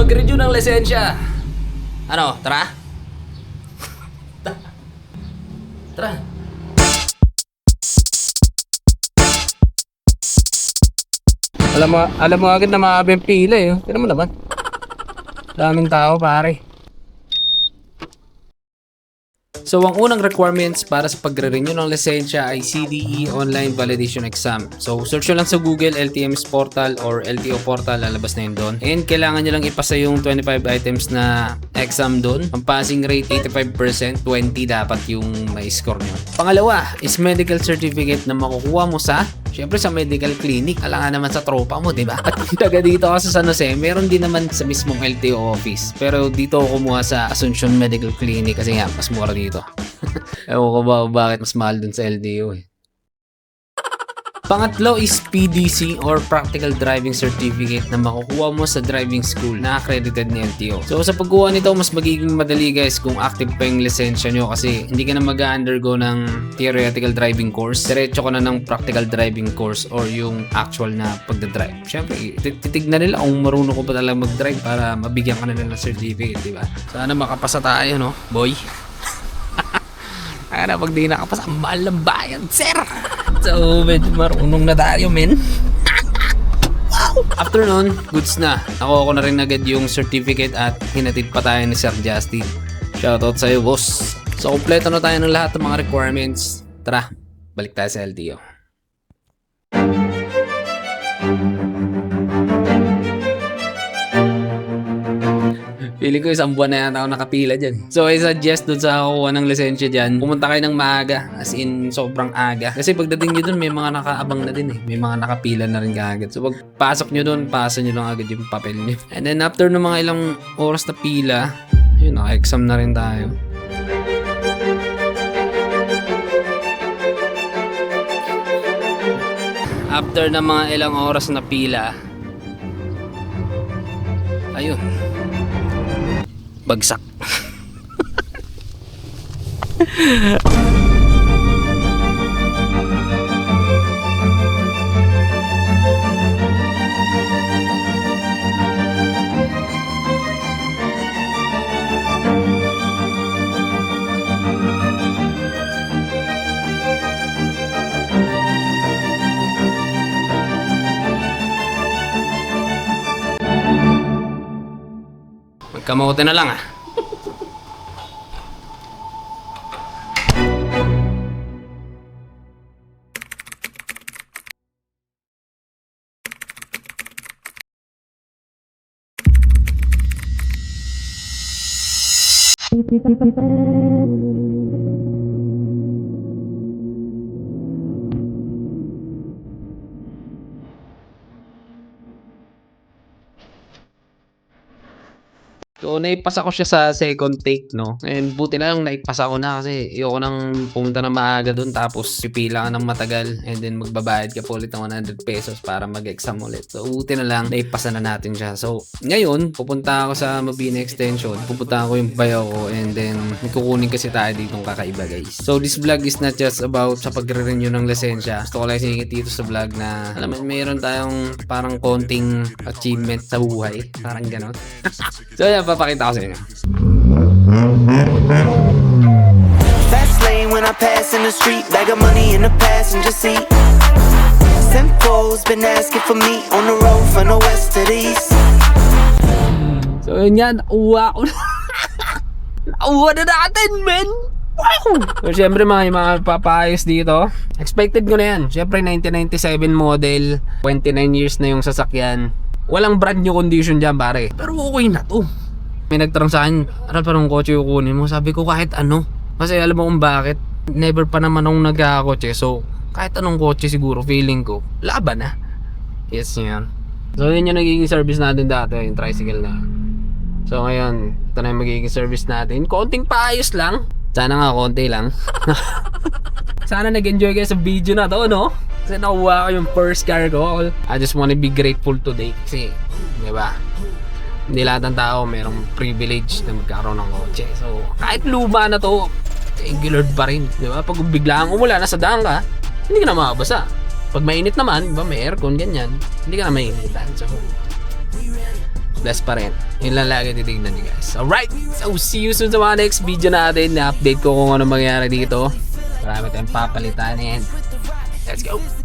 mag-renew ng lisensya. Ano, tara? Tara. Alam mo agad na maabi yung pila eh. Tignan mo naman. Daming tao pare. So, ang unang requirements para sa pagre-renew ng lisensya ay CDE Online Validation Exam. So, search nyo lang sa Google, LTMS Portal or LTO Portal, lalabas na yun doon. And kailangan nyo lang ipasa yung 25 items na exam doon. Ang passing rate, 85%, 20 dapat yung may score nyo. Pangalawa is medical certificate na makukuha mo sa syempre sa medical clinic, alangan naman sa tropa mo, di ba? At taga dito ako sa San Jose, meron din naman sa mismong LTO office. Pero dito ako kumuha sa Asuncion Medical Clinic kasi nga, mas mura dito. Ewan ko ba bakit mas mahal dun sa LTO eh. Pangatlo is PDC or Practical Driving Certificate na makukuha mo sa driving school na accredited ni LTO. So sa pagkuha nito, mas magiging madali guys kung active pa yung lisensya nyo kasi hindi ka na mag-undergo ng theoretical driving course. Diretso ka na ng practical driving course or yung actual na pagdadrive. Siyempre, titignan nila kung marunong ko ba talaga mag-drive para mabigyan ka na ng certificate, di ba? Sana makapasa tayo, no, boy? Kaya pag di nakapasa, mahal ng bayan, sir! So, medyo marunong na tayo, men. Wow! After nun, goods na. Nakuha ko na rin agad yung certificate at hinatid pa tayo ni Sir Justin. Shoutout sa'yo, boss. So, kompleto na tayo ng lahat ng mga requirements. Tara, balik tayo sa LTO. Feeling ko isang buwan na yata ako nakapila dyan. So, I suggest dun sa kukuha ng lisensya dyan, pumunta kayo ng maaga. As in, sobrang aga. Kasi pagdating nyo dun, may mga nakaabang na din eh. May mga nakapila na rin kaagad. So, pagpasok nyo dun, pasa nyo lang agad yung papel nyo. And then, after ng mga ilang oras na pila, yun, naka-exam na rin tayo. After ng mga ilang oras na pila, ayun, bagsak. Magkamote na lang ah. So, naipasa ko siya sa second take, no? And buti na lang naipasa ko na kasi ayoko nang pumunta na maaga dun tapos pipila ka ng matagal and then magbabayad ka po ulit ng 100 pesos para mag-exam ulit. So, buti na lang naipasa na natin siya. So, ngayon, pupunta ako sa Mabini Extension. Pupunta ako yung bayaw ko and then kukunin kasi tayo ditong kakaiba, guys. So, this vlog is not just about sa pagre-renew ng lisensya. Gusto ko lang singit dito sa vlog na alam mo, mayroon tayong parang konting achievement sa buhay. Parang ganon. So, yan, papakita ko sa inyo. Fast lane when I pass in the street, bag of money in the passenger seat. Simcoe's been asking for me on the road from the west to the east. So yun yan, nauwa ko na. Nauwa na natin, men! Wow! So syempre mga papayos dito. Expected ko na yan. Syempre 1997 model, 29 years na yung sasakyan. Walang brand new condition dyan, pare. Pero okay na to. May nagtanong sa akin, aral pa nung kotse kukunin mo? Sabi ko kahit ano. Kasi alam mo kung bakit. Never pa naman akong nagkakakotse. So kahit anong kotse siguro, feeling ko, laban na. Yes, yan. So yun yung nagiging service natin dati, yung tricycle na. So ngayon, ito na yung magiging service natin. Konting paayos lang. Sana nga konti lang. Sana nag-enjoy kayo sa video na to, no? Kasi nakuha ko yung first car ko. I just wanna be grateful today. Kasi, di ba? Hindi lahat ng tao merong privilege na magkaroon ng kotse. So, kahit luma na to, regular pa rin. Di ba? Pag biglang umula, nasa daan ka, hindi ka na makabasa. Pag mainit naman, di ba, may aircon, ganyan. Hindi ka na mainitan. So, Bless pa rin. Yun lang lagi titignan nyo guys. Alright, so see you soon sa mga next video natin. Na-update ko kung ano mangyari dito. Marami tayong papalitan and let's go!